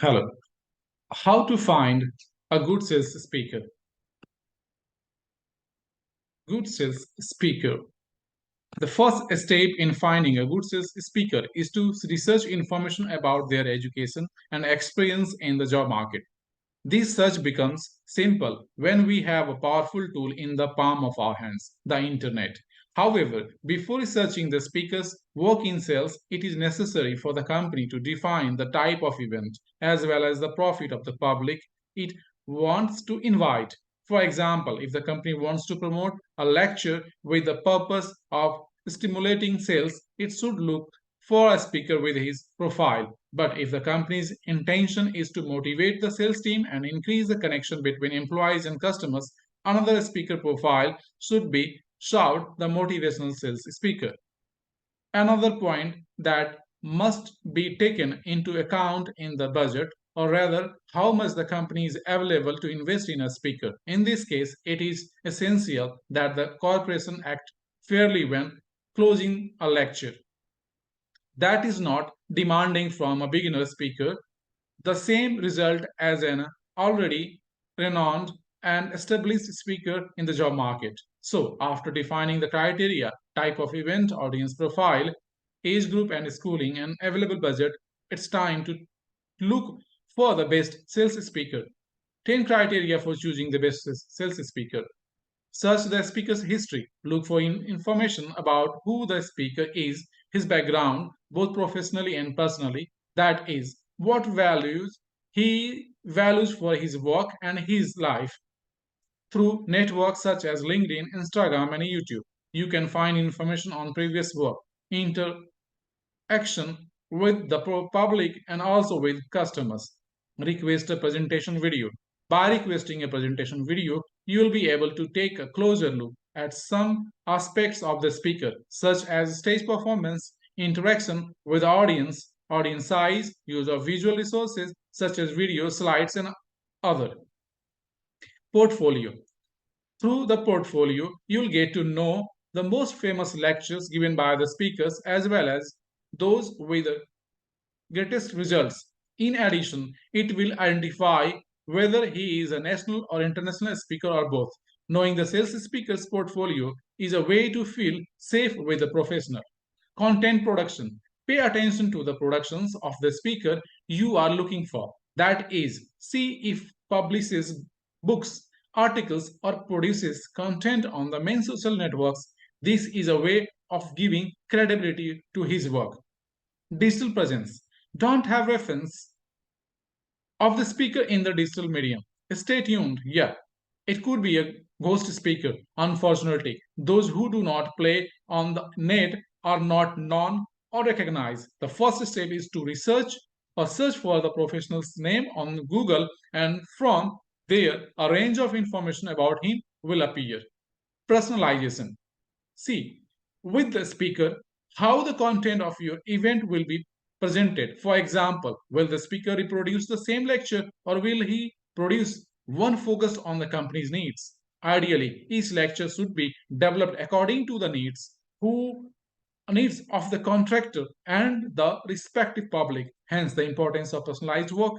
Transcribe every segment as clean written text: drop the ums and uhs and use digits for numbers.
Hello. How to find a good sales speaker? Good sales speaker. The first step in finding a good sales speaker is to research information about their education and experience in the job market. This search becomes simple when we have a powerful tool in the palm of our hands, the internet. However, before researching the speaker's work in sales, it is necessary for the company to define the type of event as well as the profit of the public it wants to invite. For example, if the company wants to promote a lecture with the purpose of stimulating sales, it should look for a speaker with his profile. But if the company's intention is to motivate the sales team and increase the connection between employees and customers, another speaker profile should be shout the motivational sales speaker. Another point that must be taken into account in the budget, or rather, how much the company is available to invest in a speaker. In this case, it is essential that the corporation act fairly when closing a lecture. That is not demanding from a beginner speaker the same result as an already renowned and established speaker in the job market. So, after defining the criteria, type of event, audience profile, age group, and schooling, and available budget, it's time to look for the best sales speaker. 10 criteria for choosing the best sales speaker. Search the speaker's history. Look for information about who the speaker is, his background, both professionally and personally. That is, what values he values for his work and his life. Through networks such as LinkedIn, Instagram, and YouTube, you can find information on previous work, interaction with the public, and also with customers. Request a presentation video. By requesting a presentation video, you will be able to take a closer look at some aspects of the speaker, such as stage performance, interaction with audience size, use of visual resources such as video, slides, and other. Portfolio. Through the portfolio, you'll get to know the most famous lectures given by the speakers as well as those with the greatest results. In addition, it will identify whether he is a national or international speaker or both. Knowing the sales speaker's portfolio is a way to feel safe with the professional. Content production. Pay attention to the productions of the speaker you are looking for. That is, see if publishes books, articles, or produces content on the main social networks. This is a way of giving credibility to his work. Digital presence. Don't have reference of the speaker in the digital medium. Stay tuned. Yeah, it could be a ghost speaker. Unfortunately, those who do not play on the net are not known or recognized. The first step is to research or search for the professional's name on Google, and from there, a range of information about him will appear. Personalization. See, with the speaker, how the content of your event will be presented. For example, will the speaker reproduce the same lecture or will he produce one focused on the company's needs? Ideally, each lecture should be developed according to the needs of the contractor and the respective public, hence the importance of personalized work.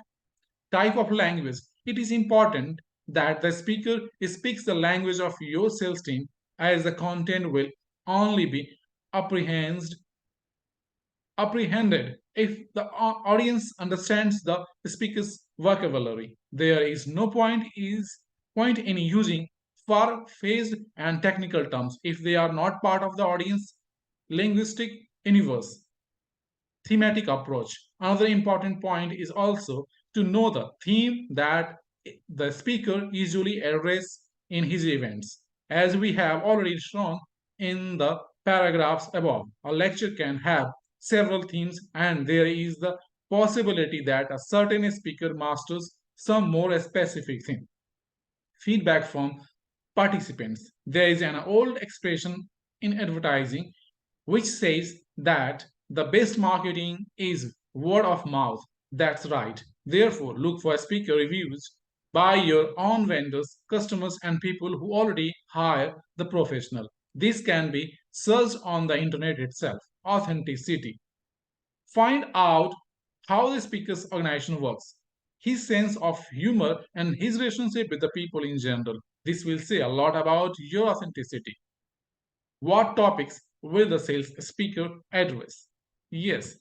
Type of language. It is important that the speaker speaks the language of your sales team, as the content will only be apprehended apprehended if the audience understands the speaker's vocabulary. There is no point in using far-fetched and technical terms if they are not part of the audience linguistic universe. Thematic approach. Another important point is also to know the theme that the speaker usually addresses in his events. As we have already shown in the paragraphs above, a lecture can have several themes, and there is the possibility that a certain speaker masters some more specific theme. Feedback from participants. There is an old expression in advertising which says that the best marketing is word of mouth. That's right. Therefore, look for speaker reviews by your own vendors, customers, and people who already hire the professional. This can be searched on the internet itself. Authenticity. Find out how the speaker's organization works. his sense of humor, and his relationship with the people in general. This will say a lot about your authenticity. What topics will the sales speaker address? Yes,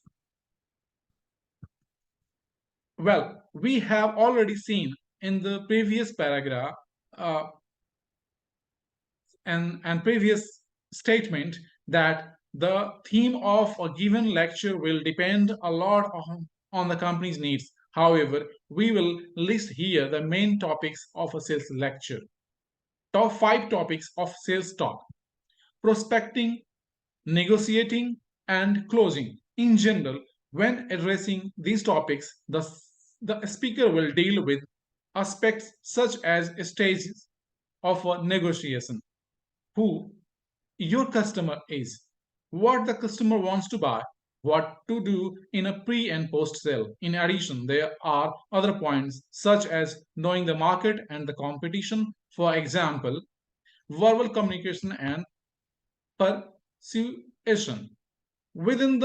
well, we have already seen in the previous paragraph uh, and previous statement that the theme of a given lecture will depend a lot on the company's needs. However, we will list here the main topics of a sales lecture. Top 5 topics of sales talk: prospecting, negotiating, and closing. In general, when addressing these topics, the speaker will deal with aspects such as stages of a negotiation, who your customer is, what the customer wants to buy, what to do in a pre and post sale. In addition, there are other points such as knowing the market and the competition, for example, verbal communication and persuasion. Within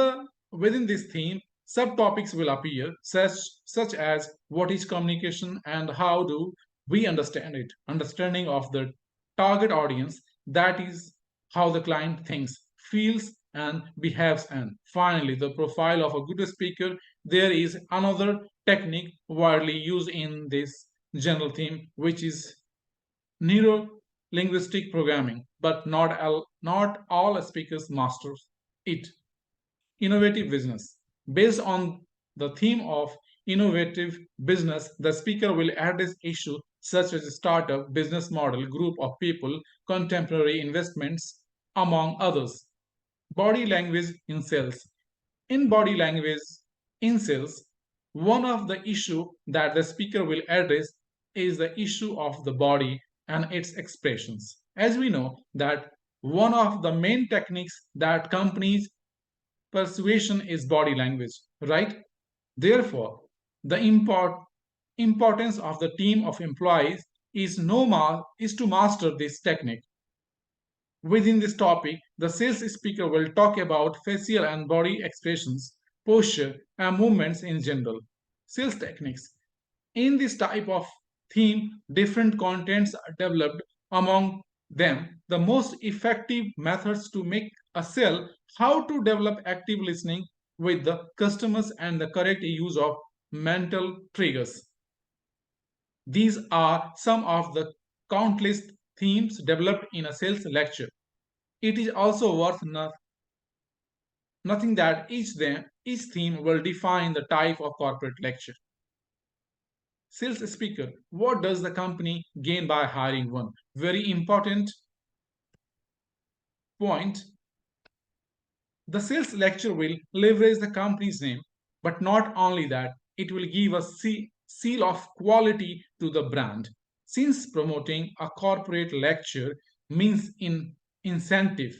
this theme, subtopics will appear such as what is communication and how do we understand it, understanding of the target audience, that is how the client thinks, feels, and behaves. And finally, the profile of a good speaker. There is another technique widely used in this general theme, which is neuro linguistic programming, but not all speakers master it. Innovative business. Based on the theme of innovative business, the speaker will address issues such as startup, business model, group of people, contemporary investments, among others. Body language in sales. In body language in sales, one of the issue that the speaker will address is the issue of the body and its expressions. As we know that one of the main techniques that companies persuasion is body language, right? Therefore, the importance of the team of employees is to master this technique. Within this topic, the sales speaker will talk about facial and body expressions, posture, and movements in general. Sales techniques. In this type of theme, different contents are developed. Among them, the most effective methods to make a sale, how to develop active listening with the customers, and the correct use of mental triggers. These are some of the countless themes developed in a sales lecture. It is also worth nothing that each theme will define the type of corporate lecture. Sales speaker, what does the company gain by hiring one? Very important point. The sales lecture will leverage the company's name, but not only that, it will give a seal of quality to the brand. Since promoting a corporate lecture means incentive,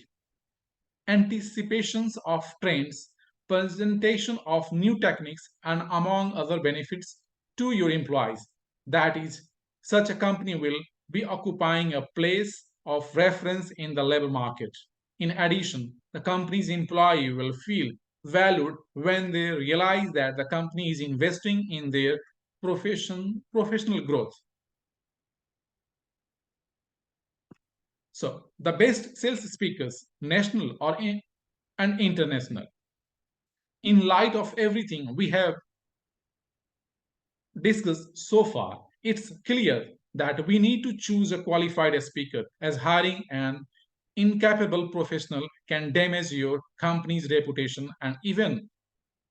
anticipations of trends, presentation of new techniques, and among other benefits to your employees. That is, such a company will be occupying a place of reference in the labor market. In addition, the company's employee will feel valued when they realize that the company is investing in their professional growth. So, the best sales speakers, national and international. In light of everything we have discussed so far, it's clear that we need to choose a qualified speaker, as hiring an incapable professional can damage your company's reputation and even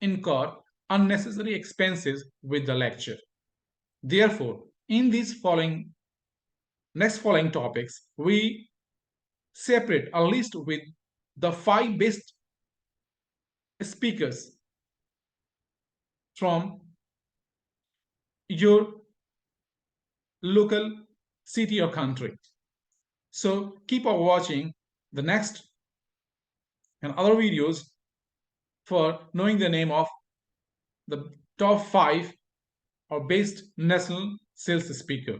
incur unnecessary expenses with the lecture. Therefore, in these following topics, we separate a list with the 5 best speakers from your local city or country. So keep on watching the next and other videos for knowing the name of the top 5 or best national sales speaker.